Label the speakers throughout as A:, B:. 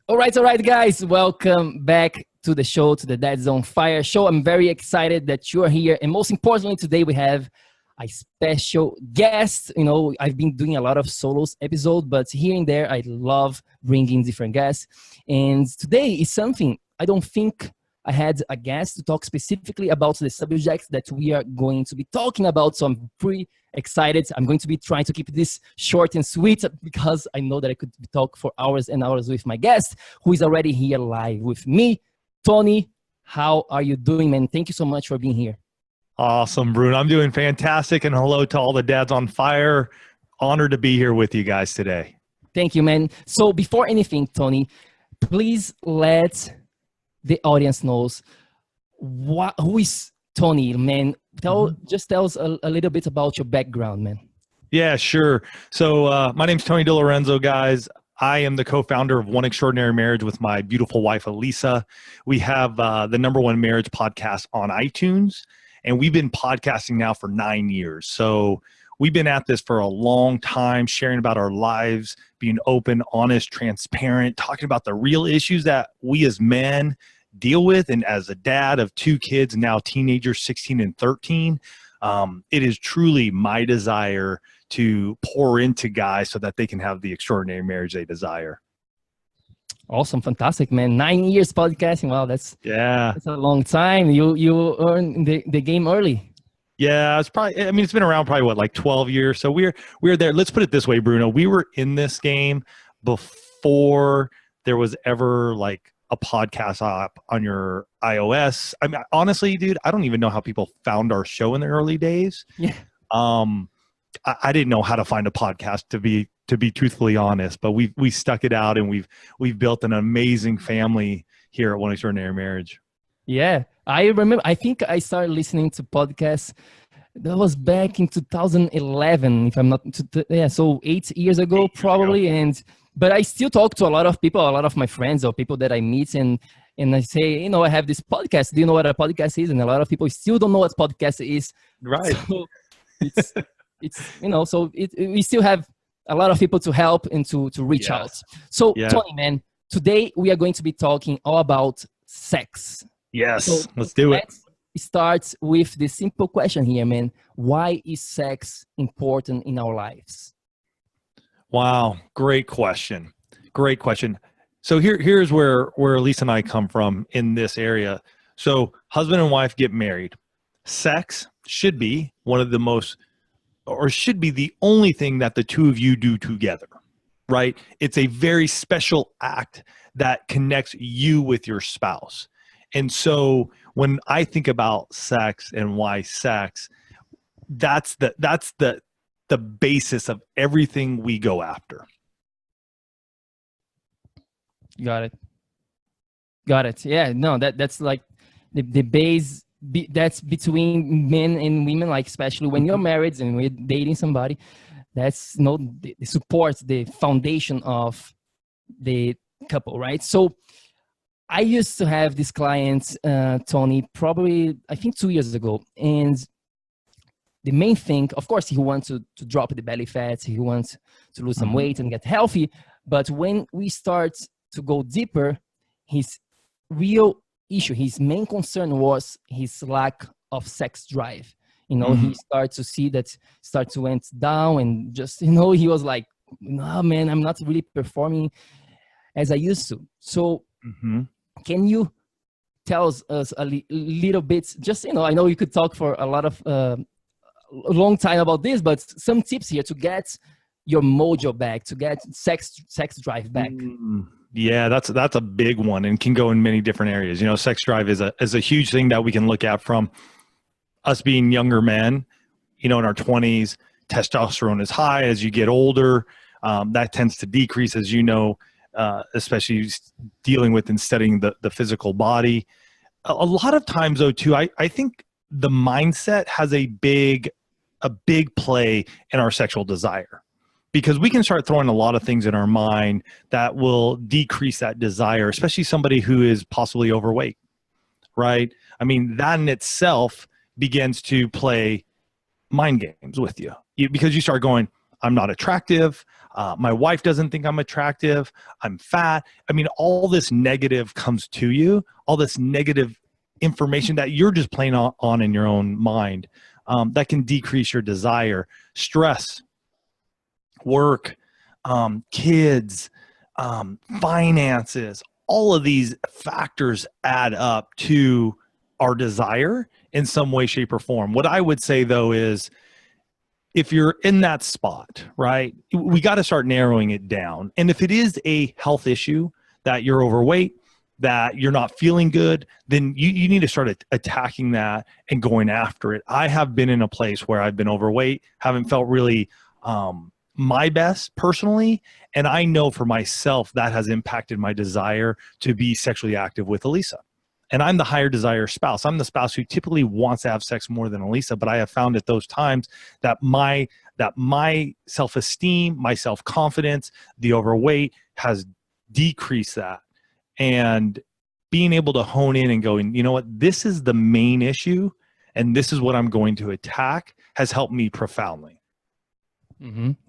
A: All right, guys. Welcome back to the show, to the Dad's on Fire show. I'm very excited that you're here. And most importantly, today we have a special guest. You know, I've been doing a lot of solos episodes, but here and there, I love bringing different guests. And today is something I don't think I had a guest to talk specifically about the subject that we are going to be talking about. So I'm pretty excited. I'm going to be trying to keep this short and sweet because I know that I could talk for hours and hours with my guest who is already here live with me. Tony, how are you doing, man? Thank you so much for being here.
B: Awesome, Bruno. I'm doing fantastic. And hello to all the dads on fire. Honored to be here with you guys today.
A: Thank you, man. So before anything, Tony, please let the audience knows who is Tony, man. Just tell us a little bit about your background, man.
B: Yeah, sure. So my name's Tony DiLorenzo, guys. I am the co-founder of One Extraordinary Marriage with my beautiful wife, Elisa. We have the #1 marriage podcast on iTunes, and we've been podcasting now for 9 years. So we've been at this for a long time, sharing about our lives, being open, honest, transparent, talking about the real issues that we as men deal with. And as a dad of 2 kids, now teenagers, 16 and 13, it is truly my desire to pour into guys so that they can have the extraordinary marriage they desire.
A: Awesome. Fantastic, man. 9 years podcasting. Wow. That's a long time. You earned the game early.
B: Yeah, it's probably, I mean, it's been around probably what, like 12 years. So we're there. Let's put it this way, Bruno. We were in this game before there was ever like a podcast app on your iOS. I mean, honestly, dude, I don't even know how people found our show in the early days.
A: Yeah.
B: I didn't know how to find a podcast, to be truthfully honest, but we stuck it out, and we've built an amazing family here at One Extraordinary Marriage.
A: Yeah, I remember. I think I started listening to podcasts. That was back in 2011, if I'm not. Yeah, so 8 years ago probably. But I still talk to a lot of people, a lot of my friends or people that I meet, and I say, you know, I have this podcast. Do you know what a podcast is? And a lot of people still don't know what podcast is.
B: Right.
A: So it's you know, so we still have a lot of people to help and to reach out. So Tony, man, today we are going to be talking all about sex.
B: Yes,
A: so
B: let's do it.
A: Let's start with the simple question here, man. Why is sex important in our lives?
B: Wow, great question. Great question. So here's where Lisa and I come from in this area. So husband and wife get married. Sex should be one of the most, or should be the only thing that the two of you do together, right? It's a very special act that connects you with your spouse. And so when I think about sex and why sex, that's the basis of everything we go after.
A: Got it. Yeah, no, that's like the base. That's between men and women, like especially when you're married and we're dating somebody. That's the support, the foundation of the couple, right? So I used to have this client, Tony, probably I think 2 years ago, and the main thing, of course, he wants to drop the belly fat, he wants to lose some weight and get healthy. But when we start to go deeper, his real issue, his main concern was his lack of sex drive. You know, he started to see that start to went down, and just, you know, he was like, no, man, I'm not really performing as I used to. So can you tell us a little bit, just, you know, I know you could talk for a lot of, a long time about this, but some tips here to get your mojo back, to get sex drive back.
B: Yeah, that's a big one and can go in many different areas. You know, sex drive is a huge thing that we can look at from us being younger men. You know, in our 20s, testosterone is high. As you get older, that tends to decrease, as you know, especially dealing with and studying the physical body. A lot of times, though, too, I think the mindset has a big play in our sexual desire. Because we can start throwing a lot of things in our mind that will decrease that desire, especially somebody who is possibly overweight, right? I mean, that in itself begins to play mind games with you because you start going, I'm not attractive. My wife doesn't think I'm attractive. I'm fat. I mean, all this negative comes to you, all this negative information that you're just playing on in your own mind, that can decrease your desire. Stress, work, kids, finances, all of these factors add up to our desire in some way, shape, or form. What I would say though is, if you're in that spot, right, we got to start narrowing it down. And if it is a health issue, that you're overweight, that you're not feeling good, then you need to start attacking that and going after it. I have been in a place where I've been overweight, haven't felt really my best personally. And I know for myself that has impacted my desire to be sexually active with Elisa. And I'm the higher desire spouse. I'm the spouse who typically wants to have sex more than Elisa, but I have found at those times that my self-esteem, my self-confidence, the overweight has decreased that. And being able to hone in and going, you know what, this is the main issue and this is what I'm going to attack, has helped me profoundly.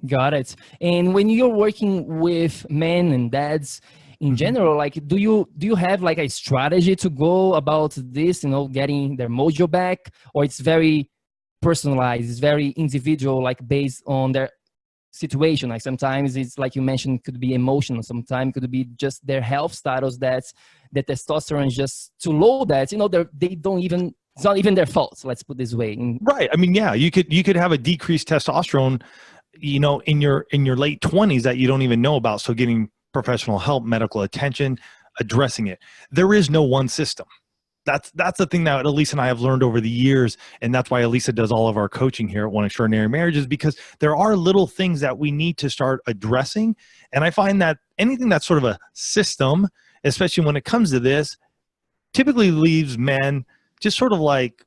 A: Got it. And when you're working with men and dads in general, like, do you have like a strategy to go about this, you know, getting their mojo back, or it's very personalized, it's very individual, like based on their situation? Like sometimes it's like you mentioned, could be emotional, sometimes could be just their health status, that's the testosterone is just too low, that, you know, they don't even, it's not even their fault, let's put this way.
B: Right. I mean, yeah, you could have a decreased testosterone, you know, in your late 20s that you don't even know about. So getting professional help, medical attention, addressing it. There is no one system. That's the thing that Elisa and I have learned over the years, and that's why Elisa does all of our coaching here at One Extraordinary Marriage, is because there are little things that we need to start addressing. And I find that anything that's sort of a system, especially when it comes to this, typically leaves men just sort of like,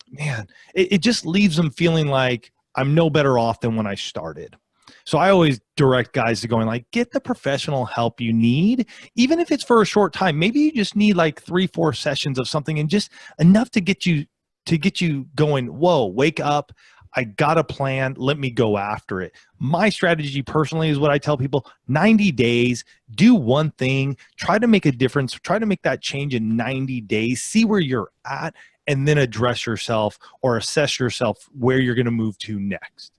B: man, it just leaves them feeling like I'm no better off than when I started. So I always direct guys to going like, get the professional help you need, even if it's for a short time. Maybe you just need like 3-4 sessions of something, and just enough to get you going, whoa, wake up. I got a plan. Let me go after it. My strategy personally is what I tell people: 90 days, do one thing, try to make a difference, try to make that change in 90 days, see where you're at, and then address yourself or assess yourself where you're going to move to next.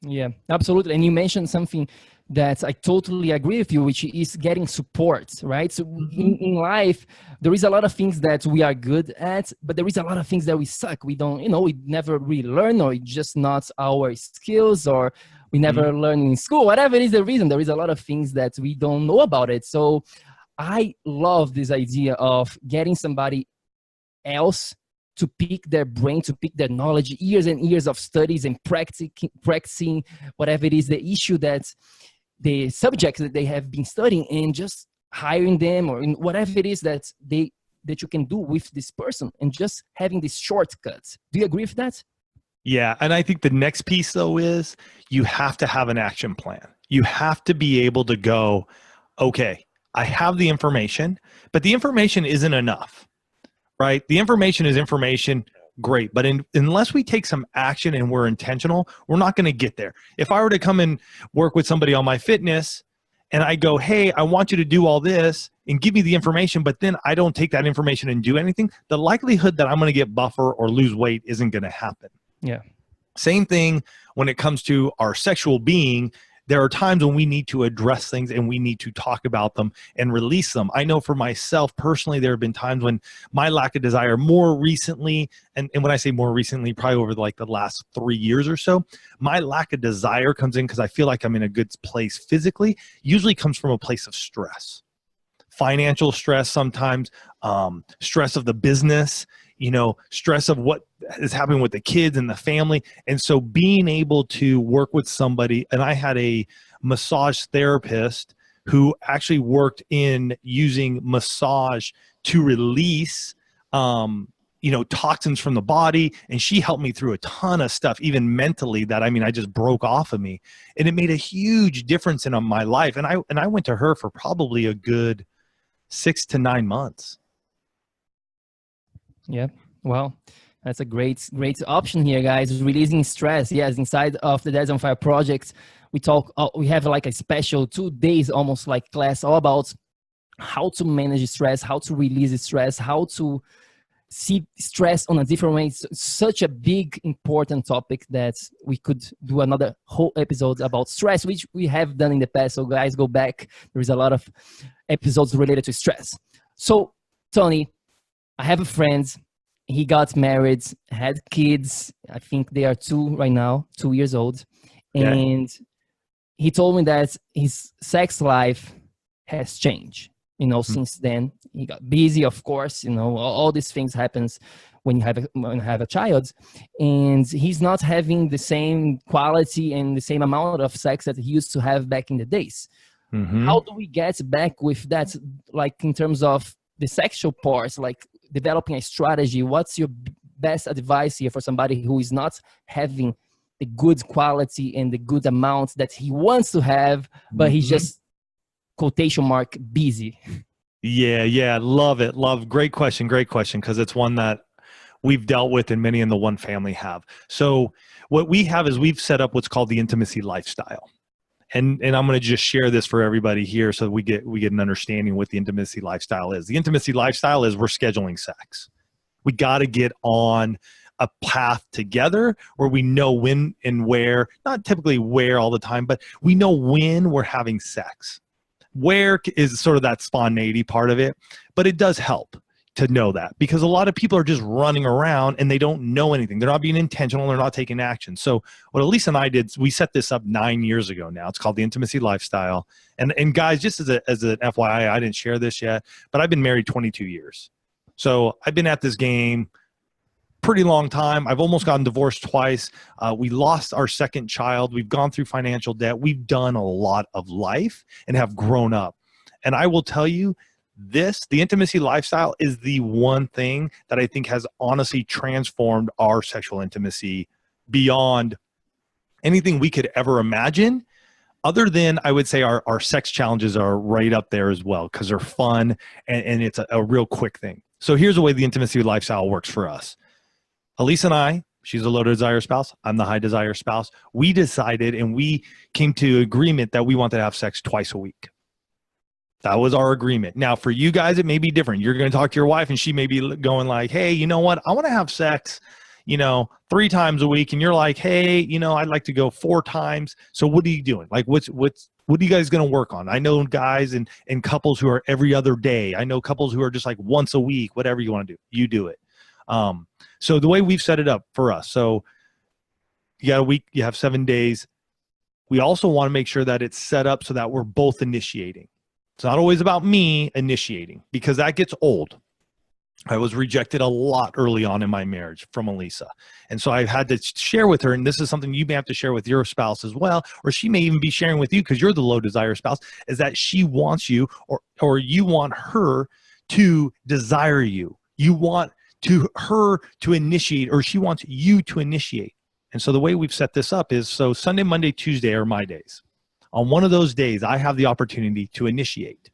A: Yeah, absolutely. And you mentioned something that I totally agree with you, which is getting support, right? So in life, there is a lot of things that we are good at, but there is a lot of things that we suck. We don't, you know, we never really learn, or it's just not our skills, or we never learn in school, whatever is the reason. There is a lot of things that we don't know about it. So I love this idea of getting somebody else to pick their brain, to pick their knowledge, years and years of studies and practicing whatever it is, the issue that the subject that they have been studying, and just hiring them, or in whatever it is that you can do with this person, and just having these shortcuts. Do you agree with that?
B: Yeah. And I think the next piece though is you have to have an action plan. You have to be able to go, okay, I have the information, but the information isn't enough. Right? The information is information, great. But unless we take some action and we're intentional, we're not going to get there. If I were to come and work with somebody on my fitness and I go, hey, I want you to do all this and give me the information, but then I don't take that information and do anything, the likelihood that I'm going to get buffer or lose weight isn't going to happen.
A: Yeah.
B: Same thing when it comes to our sexual being. There are times when we need to address things and we need to talk about them and release them. I know for myself personally, there have been times when my lack of desire more recently, and when I say more recently, probably over like the last 3 years or so, my lack of desire comes in because I feel like I'm in a good place physically, usually comes from a place of stress. Financial stress sometimes, stress of the business, you know, stress of what is happening with the kids and the family. And so being able to work with somebody, and I had a massage therapist who actually worked in using massage to release, you know, toxins from the body. And she helped me through a ton of stuff, even mentally, that, I mean, I just broke off of me, and it made a huge difference in my life. And I went to her for probably a good 6 to 9 months.
A: Yeah. Well, That's a great option here, guys. Releasing stress. Yes, inside of the Dads on Fire project, we have like a special 2 days, almost like class, all about how to manage stress, how to release stress, how to see stress on a different way. It's such a big, important topic that we could do another whole episode about stress, which we have done in the past. So guys, go back. There is a lot of episodes related to stress. So Tony, I have a friend. He got married, had kids. I think they are 2 right now, 2 years old. And he told me that his sex life has changed. Since then. He got busy, of course. All these things happens when you have a child, and he's not having the same quality and the same amount of sex that he used to have back in the days. How do we get back with that, like in terms of the sexual parts, like developing a strategy? What's your best advice here for somebody who is not having the good quality and the good amount that he wants to have, but he's just quotation mark busy?
B: Yeah. Love it. Great question. Because it's one that we've dealt with and many in the One Family have. So what we have is we've set up what's called the intimacy lifestyle. And I'm going to just share this for everybody here so we get an understanding what the intimacy lifestyle is. The intimacy lifestyle is we're scheduling sex. We got to get on a path together where we know when and where, not typically where all the time, but we know when we're having sex. Where is sort of that spontaneity part of it, but it does help to know that, because a lot of people are just running around and they don't know anything. They're not being intentional. They're not taking action. So what Elisa and I did, we set this up 9 years ago now. It's called the Intimacy Lifestyle. And guys, just as an FYI, I didn't share this yet, but I've been married 22 years. So I've been at this game pretty long time. I've almost gotten divorced twice. We lost our second child. We've gone through financial debt. We've done a lot of life and have grown up. And I will tell you, the intimacy lifestyle is the one thing that I think has honestly transformed our sexual intimacy beyond anything we could ever imagine. Other than, I would say, our sex challenges are right up there as well, because they're fun and it's a real quick thing. So here's the way the intimacy lifestyle works for us. Elisa and I, she's a low desire spouse, I'm the high desire spouse. We decided and we came to agreement that we wanted to have sex twice a week. That was our agreement. Now, for you guys, it may be different. You're going to talk to your wife and she may be going like, hey, you know what? I want to have sex, 3 times a week. And you're like, hey, I'd like to go 4 times. So what are you doing? Like, what are you guys going to work on? I know guys and couples who are every other day. I know couples who are just like once a week, whatever you want to do, you do it. So the way we've set it up for us, so you got a week, you have 7 days. We also want to make sure that it's set up so that we're both initiating. It's not always about me initiating, because that gets old. I was rejected a lot early on in my marriage from Elisa. And so I've had to share with her, and this is something you may have to share with your spouse as well, or she may even be sharing with you because you're the low desire spouse, is that she wants you or you want her to desire you. You want her to initiate, or she wants you to initiate. And so the way we've set this up is, so Sunday, Monday, Tuesday are my days. On one of those days, I have the opportunity to initiate.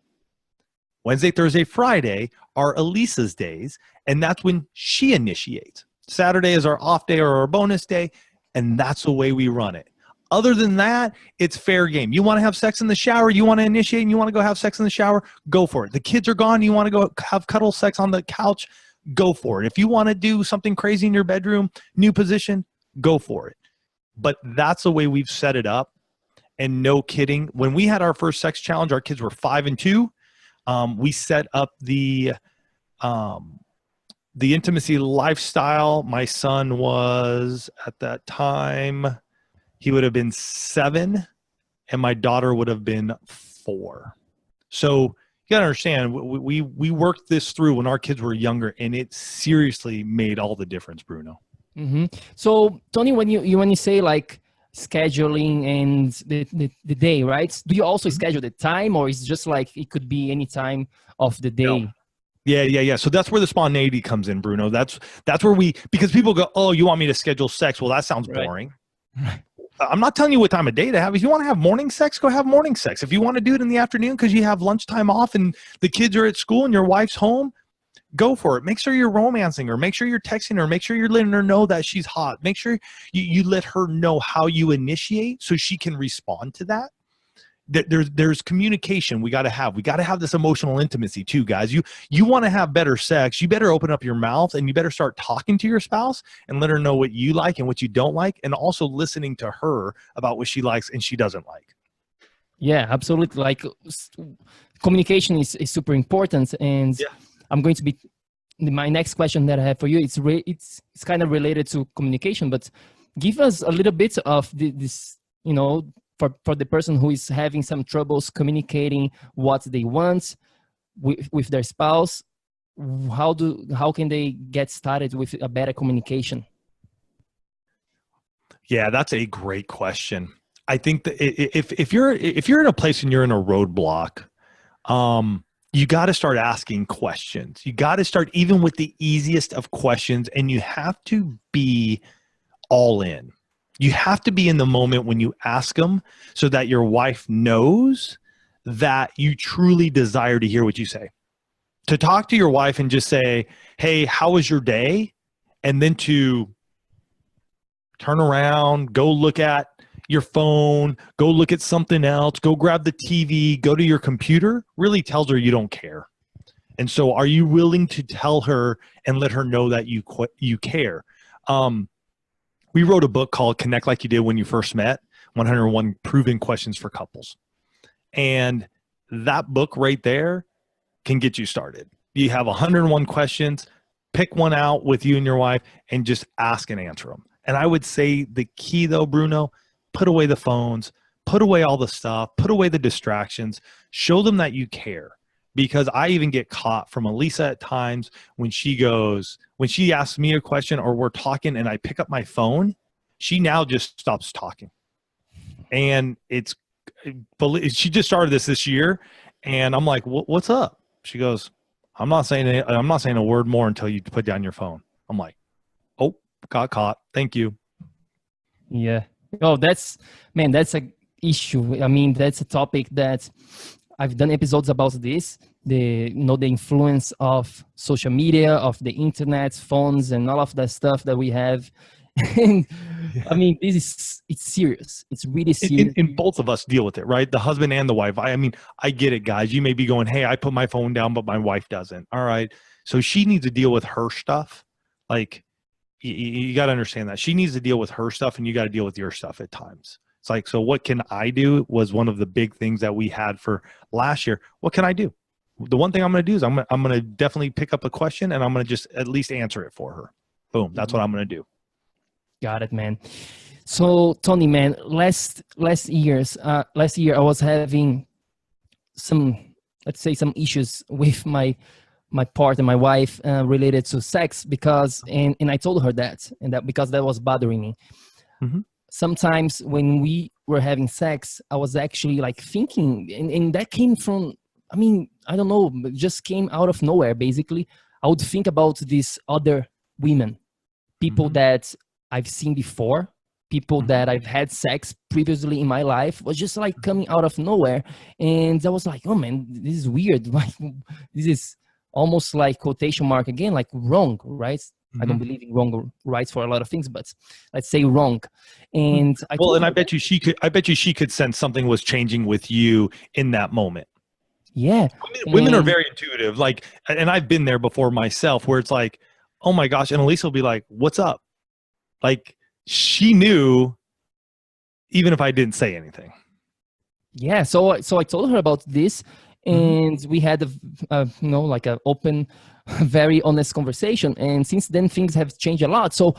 B: Wednesday, Thursday, Friday are Elisa's days, and that's when she initiates. Saturday is our off day or our bonus day, and that's the way we run it. Other than that, it's fair game. You want to have sex in the shower, you want to initiate, and you want to go have sex in the shower, go for it. The kids are gone, you want to go have cuddle sex on the couch, go for it. If you want to do something crazy in your bedroom, new position, go for it. But that's the way we've set it up. And no kidding, when we had our first sex challenge, our kids were 5 and 2. We set up the intimacy lifestyle. My son was, at that time, he would have been 7, and my daughter would have been 4. So you got to understand, we worked this through when our kids were younger, and it seriously made all the difference, Bruno.
A: Mm-hmm. So Tony, when you say like scheduling and the day, right? Do you also schedule the time, or is it just like it could be any time of the day?
B: No. Yeah. So that's where the spontaneity comes in, Bruno. That's where because people go, oh, you want me to schedule sex? Well, that sounds boring. Right. I'm not telling you what time of day to have. If you want to have morning sex, go have morning sex. If you want to do it in the afternoon because you have lunchtime off and the kids are at school and your wife's home, go for it. Make sure you're romancing her. Make sure you're texting her. Make sure you're letting her know that she's hot. Make sure you let her know how you initiate so she can respond to that. There's communication we got to have. We got to have this emotional intimacy too, guys. You want to have better sex, you better open up your mouth and you better start talking to your spouse and let her know what you like and what you don't like, and also listening to her about what she likes and she doesn't like.
A: Yeah, absolutely. Like communication is super important. And I'm going to be, my next question that I have for you, it's kind of related to communication, but give us a little bit of this, you know, for the person who is having some troubles communicating what they want with their spouse. How can they get started with a better communication?
B: Yeah, that's a great question. I think that if you're in a place and you're in a roadblock, you got to start asking questions. You got to start even with the easiest of questions, and you have to be all in. You have to be in the moment when you ask them so that your wife knows that you truly desire to hear what you say. To talk to your wife and just say, hey, how was your day? And then to turn around, go look at your phone, go look at something else, go grab the TV, go to your computer, really tells her you don't care. And so are you willing to tell her and let her know that you care? We wrote a book called Connect Like You Did When You First Met, 101 Proven Questions for Couples. And that book right there can get you started. You have 101 questions, pick one out with you and your wife and just ask and answer them. And I would say the key though, Bruno, put away the phones, put away all the stuff, put away the distractions, show them that you care. Because I even get caught from Elisa at times when she asks me a question or we're talking and I pick up my phone, she now just stops talking. And she just started this year, and I'm like, what's up? She goes, I'm not saying a word more until you put down your phone. I'm like, oh, got caught. Thank you.
A: Yeah. Oh, that's a issue. I mean, that's a topic that I've done episodes about this, the influence of social media, of the internet, phones, and all of that stuff that we have. And I mean, it's serious. It's really serious.
B: And both of us deal with it, right? The husband and the wife. I mean, I get it, guys. You may be going, hey, I put my phone down, but my wife doesn't. All right. So she needs to deal with her stuff. Like, you got to understand that. She needs to deal with her stuff, and you got to deal with your stuff at times. It's like, so what can I do was one of the big things that we had for last year. What can I do? The one thing I'm going to do is I'm going to definitely pick up a question, and I'm going to just at least answer it for her. Boom. That's what I'm going to do.
A: Got it, man. So Tony, man, last year I was having some issues with my partner, my wife, related to sex, because and I told her that because that was bothering me. Mm-hmm. Sometimes when we were having sex, I was actually like thinking, and that came from, I mean, I don't know, it just came out of nowhere. Basically, I would think about these other women, people mm-hmm. that I've seen before, people mm-hmm. that I've had sex previously in my life, was just like coming out of nowhere. And I was like, oh man, this is weird. Like, this is almost like quotation mark again, like wrong, right? Mm-hmm. I don't believe in wrong or right for a lot of things, but let's say wrong. And
B: I bet you she could sense something was changing with you in that moment.
A: Yeah.
B: Women are very intuitive. Like, and I've been there before myself, where it's like, oh my gosh. And Elisa will be like, what's up? Like, she knew even if I didn't say anything.
A: Yeah. So I told her about this, and we had like an open, very honest conversation. And since then, things have changed a lot. So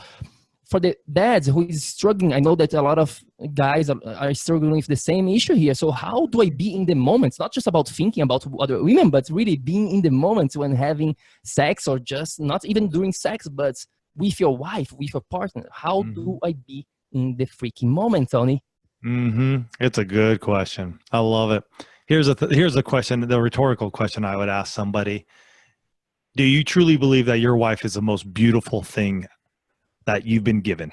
A: for the dads who is struggling, I know that a lot of guys are struggling with the same issue here. So how do I be in the moment? It's not just about thinking about other women, but really being in the moment when having sex, or just not even during sex, but with your wife, with your partner. How do I be in the freaking moment, Tony?
B: It's a good question. I love it. Here's a question, the rhetorical question I would ask somebody. Do you truly believe that your wife is the most beautiful thing that you've been given?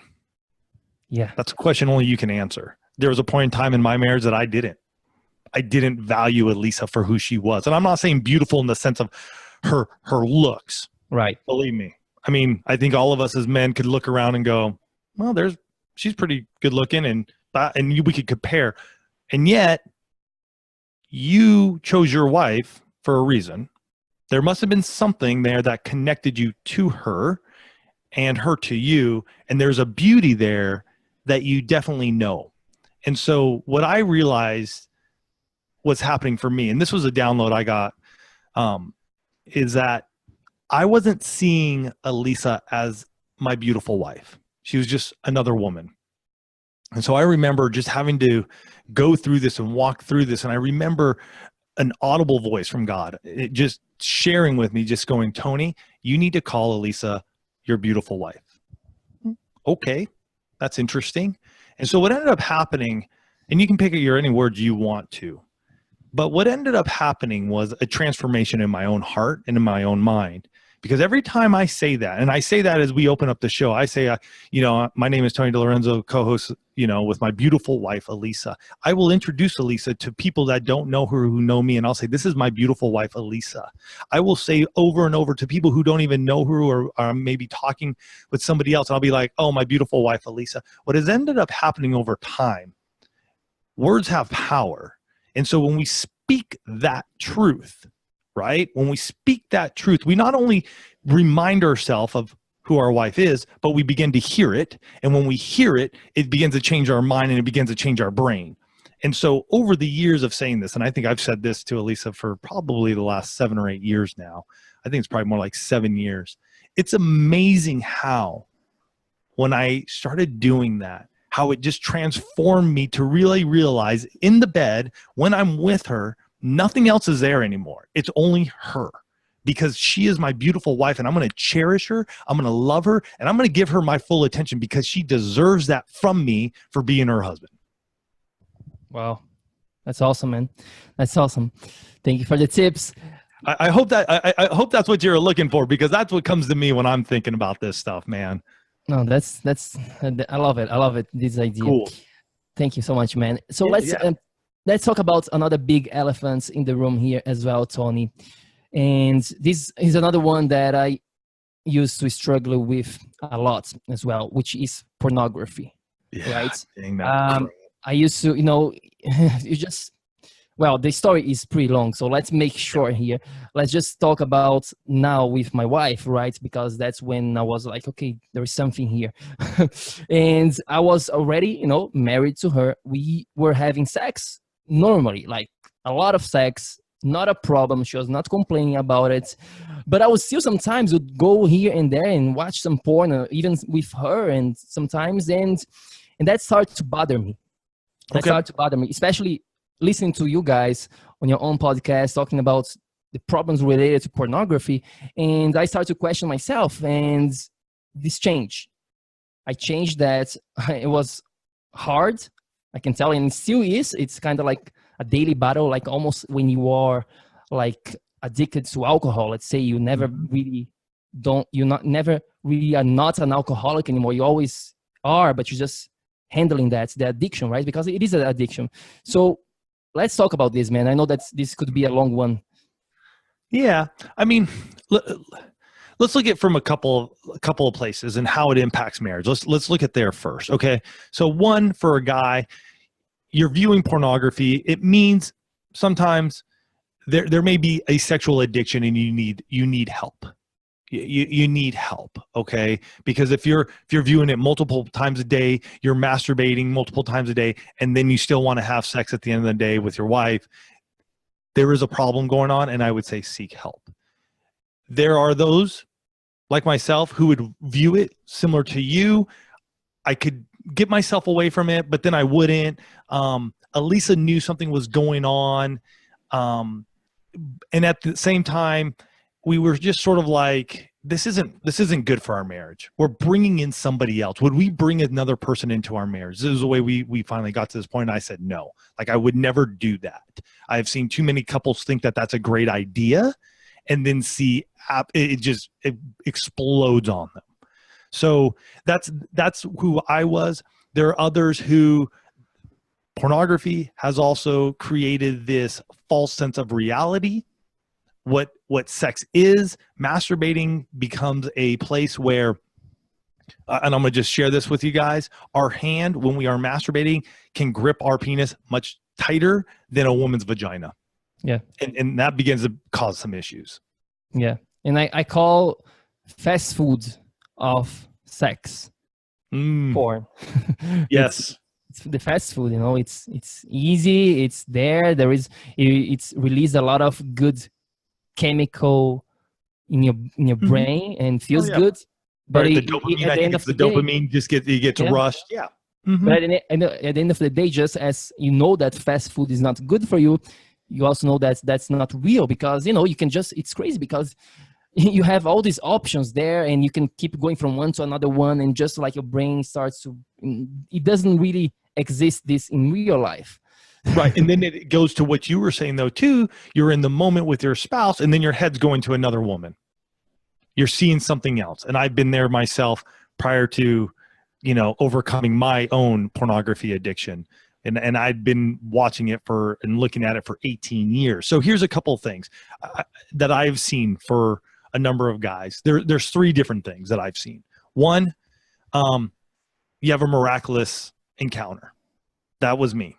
A: Yeah.
B: That's a question only you can answer. There was a point in time in my marriage that I didn't value Elisa for who she was. And I'm not saying beautiful in the sense of her looks.
A: Right.
B: Believe me. I mean, I think all of us as men could look around and go, well, she's pretty good looking, and we could compare. And yet you chose your wife for a reason. There must have been something there that connected you to her and her to you. And there's a beauty there that you definitely know. And so what I realized was happening for me, and this was a download I got, is that I wasn't seeing Elisa as my beautiful wife. She was just another woman. And so I remember just having to go through this and walk through this. And I remember an audible voice from God, it just sharing with me, just going, Tony, you need to call Elisa your beautiful wife. Okay, that's interesting. And so what ended up happening, and you can pick any words you want to, but what ended up happening was a transformation in my own heart and in my own mind. Because every time I say that, and I say that as we open up the show, I say, my name is Tony DiLorenzo, co-host, with my beautiful wife, Elisa. I will introduce Elisa to people that don't know her, who know me, and I'll say, this is my beautiful wife, Elisa. I will say over and over to people who don't even know her or are maybe talking with somebody else, and I'll be like, oh, my beautiful wife, Elisa. What has ended up happening over time, words have power. And so when we speak that truth, right? When we speak that truth, we not only remind ourselves of who our wife is, but we begin to hear it. And when we hear it, it begins to change our mind and it begins to change our brain. And so over the years of saying this, and I think I've said this to Elisa for probably the last 7 or 8 years now. I think it's probably more like 7 years. It's amazing how, when I started doing that, how it just transformed me to really realize in the bed, when I'm with her, nothing else is there anymore. It's only her, because she is my beautiful wife, and I'm going to cherish her. I'm going to love her, and I'm going to give her my full attention because she deserves that from me for being her husband.
A: Wow. That's awesome, man. That's awesome. Thank you for the tips.
B: I hope that I hope that's what you're looking for, because that's what comes to me when I'm thinking about this stuff, man.
A: No, that's I love it. I love it. This idea.
B: Cool.
A: Thank you so much, man. So
B: Yeah.
A: let's talk about another big elephant in the room here as well, Tony. And this is another one that I used to struggle with a lot as well, which is pornography.
B: Yeah,
A: right?
B: dang, that's great.
A: I used to, you just, well, the story is pretty long, so let's make sure here. Let's just talk about now with my wife, right? Because that's when I was like, okay, there is something here. And I was already, married to her. We were having sex normally, like a lot of sex, not a problem. She was not complaining about it. But I would still sometimes would go here and there and watch some porn, even with her, and sometimes, and that started to bother me. That started to bother me, especially listening to you guys on your own podcast talking about the problems related to pornography. And I started to question myself, and this changed. I changed that. It was hard, I can tell, and it still is. It's kind of like a daily battle, like almost when you are like addicted to alcohol. Let's say you never really never really are not an alcoholic anymore. You always are, but you're just handling the addiction, right? Because it is an addiction. So let's talk about this, man. I know that this could be a long one.
B: Yeah, I mean, let's look at from a couple of places and how it impacts marriage. Let's look at there first. Okay, so one, for a guy, you're viewing pornography. It means sometimes there may be a sexual addiction, and you need help. You need help, okay? Because if you're viewing it multiple times a day, you're masturbating multiple times a day, and then you still want to have sex at the end of the day with your wife, there is a problem going on, and I would say seek help. There are those like myself who would view it similar to you. I could get myself away from it, but then I wouldn't. Elisa knew something was going on, and at the same time, we were just sort of like, this isn't good for our marriage. We're bringing in somebody else. Would we bring another person into our marriage? This is the way we finally got to this point. And I said, no, like I would never do that. I've seen too many couples think that that's a great idea and then see it explodes on them. So that's who I was. There are others who pornography has also created this false sense of reality, what sex is. Masturbating becomes a place where, and I'm going to just share this with you guys, our hand, when we are masturbating, can grip our penis much tighter than a woman's vagina.
A: Yeah.
B: And that begins to cause some issues.
A: Yeah. And I call fast food of sex porn.
B: Yes.
A: It's the fast food, you know, it's easy, it's there. It's released a lot of good chemical in your brain and feels good. But
B: right, the dopamine, I think it's the dopamine just gets rushed. Yeah.
A: But at the end of the day, just as you know that fast food is not good for you, you also know that that's not real, because, you know, you can just, it's crazy because you have all these options there and you can keep going from one to another one, and just like your brain starts to, it doesn't really exist this in real life.
B: Right. And then it goes to what you were saying though too, you're in the moment with your spouse and then your head's going to another woman. You're seeing something else. And I've been there myself prior to, you know, overcoming my own pornography addiction. And I'd been watching it and looking at it for 18 years. So here's a couple of things that I've seen for a number of guys. There's 3 different things that I've seen. One, you have a miraculous encounter. That was me.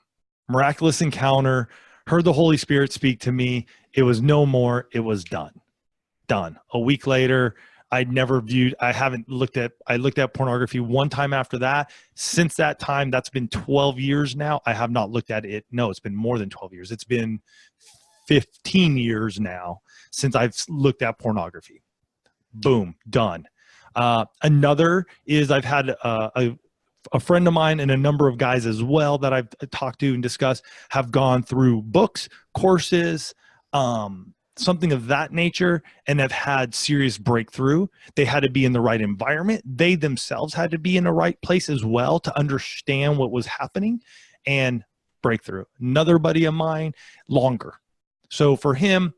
B: Miraculous encounter, heard the Holy Spirit speak to me. It was no more. It was done. A week later, I looked at pornography one time after that. Since that time, that's been 12 years now. I have not looked at it. No, it's been more than 12 years. It's been 15 years now since I've looked at pornography. Boom, done. Another is I've had a friend of mine and a number of guys as well that I've talked to and discussed have gone through books, courses, something of that nature, and have had serious breakthrough. They had to be in the right environment. They themselves had to be in the right place as well to understand what was happening and breakthrough. Another buddy of mine, longer. So for him,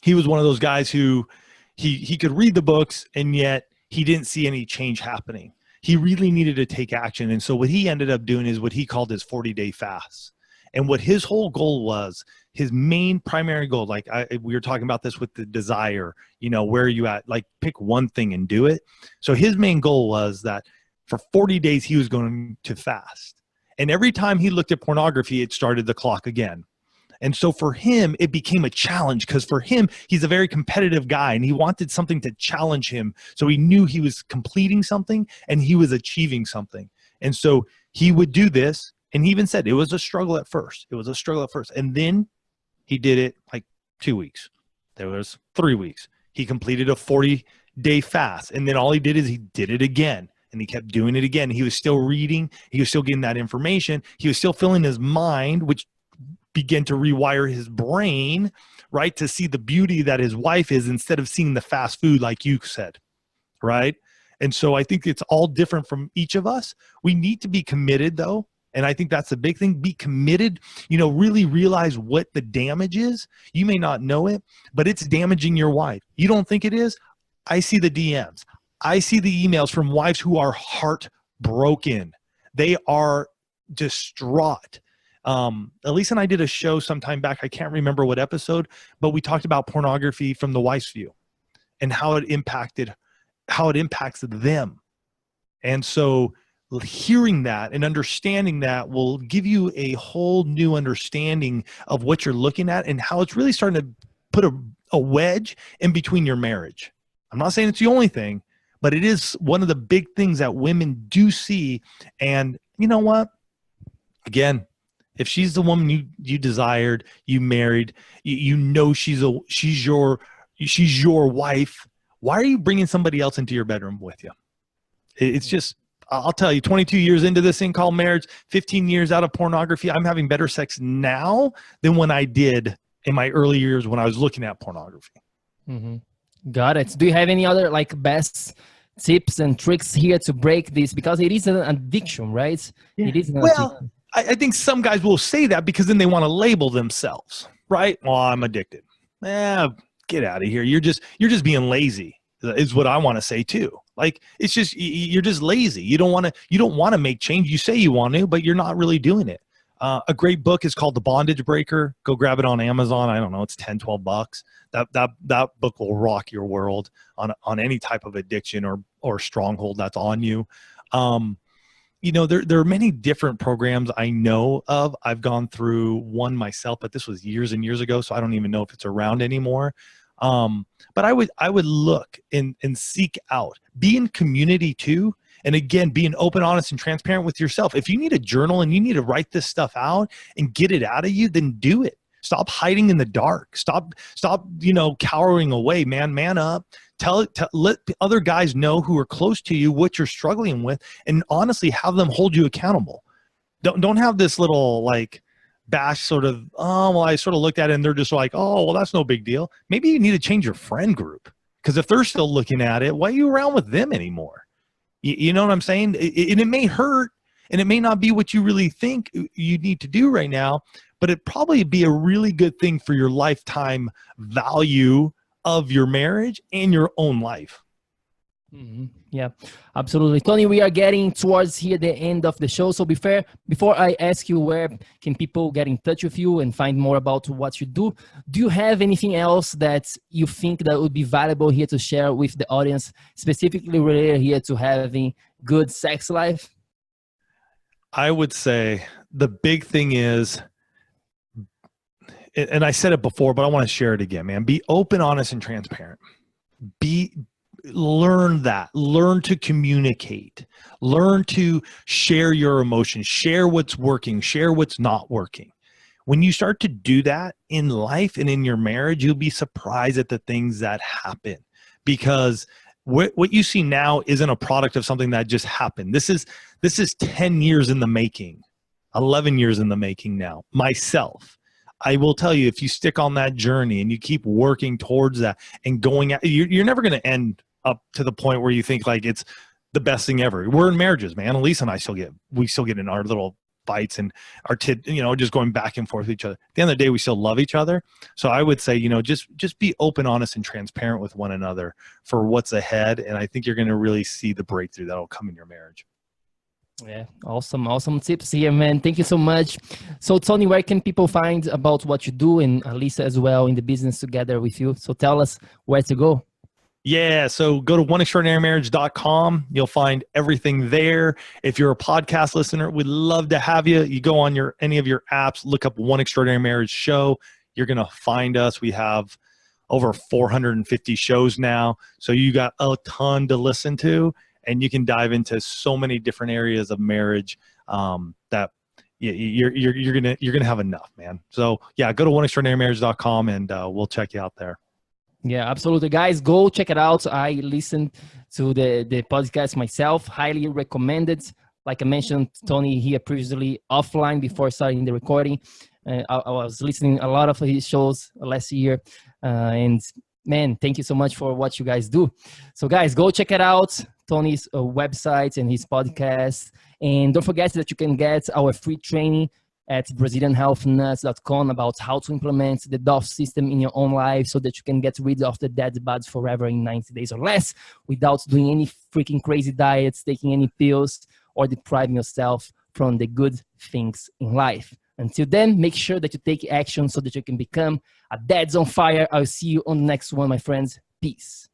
B: he was one of those guys who he could read the books and yet he didn't see any change happening. He really needed to take action. And so what he ended up doing is what he called his 40-day fast. And what his whole goal was, his main primary goal, like we were talking about this with the desire, you know, where are you at? Like pick one thing and do it. So his main goal was that for 40 days, he was going to fast. And every time he looked at pornography, it started the clock again. And so for him, it became a challenge, because for him, he's a very competitive guy and he wanted something to challenge him. So he knew he was completing something and he was achieving something. And so he would do this. And he even said it was a struggle at first. And then he did it like 2 weeks. There was 3 weeks. He completed a 40-day fast. And then all he did is he did it again. And he kept doing it again. He was still reading. He was still getting that information. He was still filling his mind, which began to rewire his brain, right, to see the beauty that his wife is instead of seeing the fast food like you said, right? And so I think it's all different from each of us. We need to be committed though. And I think that's the big thing. Be committed, you know, really realize what the damage is. You may not know it, but it's damaging your wife. You don't think it is? I see the DMs. I see the emails from wives who are heartbroken. They are distraught. Elise and I did a show sometime back. I can't remember what episode, but we talked about pornography from the wife's view and how it impacts them. And so hearing that and understanding that will give you a whole new understanding of what you're looking at and how it's really starting to put a wedge in between your marriage. I'm not saying it's the only thing, but it is one of the big things that women do see. And you know what? Again, if she's the woman you desired, you married, you know she's your wife, why are you bringing somebody else into your bedroom with you? It's just, I'll tell you, 22 years into this thing called marriage, 15 years out of pornography, I'm having better sex now than when I did in my early years when I was looking at pornography.
A: Mm-hmm. Got it. Do you have any other like best tips and tricks here to break this? Because it is an addiction, right?
B: Yeah.
A: It is an addiction.
B: I think some guys will say that because then they want to label themselves, right? Well, I'm addicted. Get out of here. You're just being lazy is what I want to say too. Like, it's just, you're just lazy. You don't want to make change. You say you want to, but you're not really doing it. A great book is called The Bondage Breaker. Go grab it on Amazon. I don't know, it's 10, 12 bucks. That book will rock your world on any type of addiction or stronghold that's on you. You know, there are many different programs I know of. I've gone through one myself, but this was years and years ago, so I don't even know if it's around anymore. But I would look and seek out, be in community too. And again, being open, honest, and transparent with yourself. If you need a journal and you need to write this stuff out and get it out of you, then do it. Stop hiding in the dark. Stop, you know, cowering away, man. Man up. Let other guys know who are close to you what you're struggling with, and honestly have them hold you accountable. Don't have this little like bash sort of, oh, well, I sort of looked at it and they're just like, oh, well, that's no big deal. Maybe you need to change your friend group, because if they're still looking at it, why are you around with them anymore? You know what I'm saying? And it may hurt, and it may not be what you really think you need to do right now, but it'd probably be a really good thing for your lifetime value of your marriage and your own life.
A: Mm-hmm. Yeah, absolutely. Tony, we are getting towards here the end of the show. So before I ask you where can people get in touch with you and find more about what you do you have anything else that you think that would be valuable here to share with the audience, specifically related here to having good sex life?
B: I would say the big thing is, and I said it before, but I want to share it again, man. Be open, honest, and transparent. Learn to communicate, learn to share your emotions, share what's working, share what's not working. When you start to do that in life and in your marriage, you'll be surprised at the things that happen, because what you see now isn't a product of something that just happened. This is 10 years in the making, 11 years in the making now. Myself, I will tell you, if you stick on that journey and you keep working towards that and going at, you're never going to end up to the point where you think like it's the best thing ever. We're in marriages, man. Elise and I we still get in our little fights and you know, just going back and forth with each other. At the end of the day, we still love each other. So I would say, you know, just be open, honest, and transparent with one another for what's ahead. And I think you're going to really see the breakthrough that'll come in your marriage.
A: Yeah, awesome tips here, man. Thank you so much. So Tony, where can people find about what you do, and Lisa as well, in the business together with you? So tell us where to go.
B: Yeah, so go to oneextraordinarymarriage.com. You'll find everything there. If you're a podcast listener, we'd love to have you. You go on any of your apps, look up One Extraordinary Marriage Show. You're going to find us. We have over 450 shows now. So you got a ton to listen to. And you can dive into so many different areas of marriage that you're gonna have enough, man. So yeah, go to oneextraordinarymarriage.com and we'll check you out there.
A: Yeah, absolutely, guys. Go check it out. I listened to the podcast myself. Highly recommended. Like I mentioned, Tony here previously offline before starting the recording. I was listening a lot of his shows last year, and man, thank you so much for what you guys do. So guys, go check it out. Tony's website and his podcast. And don't forget that you can get our free training at BrazilianHealthNuts.com about how to implement the DOF system in your own life so that you can get rid of the dead buds forever in 90 days or less without doing any freaking crazy diets, taking any pills, or depriving yourself from the good things in life. Until then, make sure that you take action so that you can become a dads on fire. I'll see you on the next one, my friends. Peace.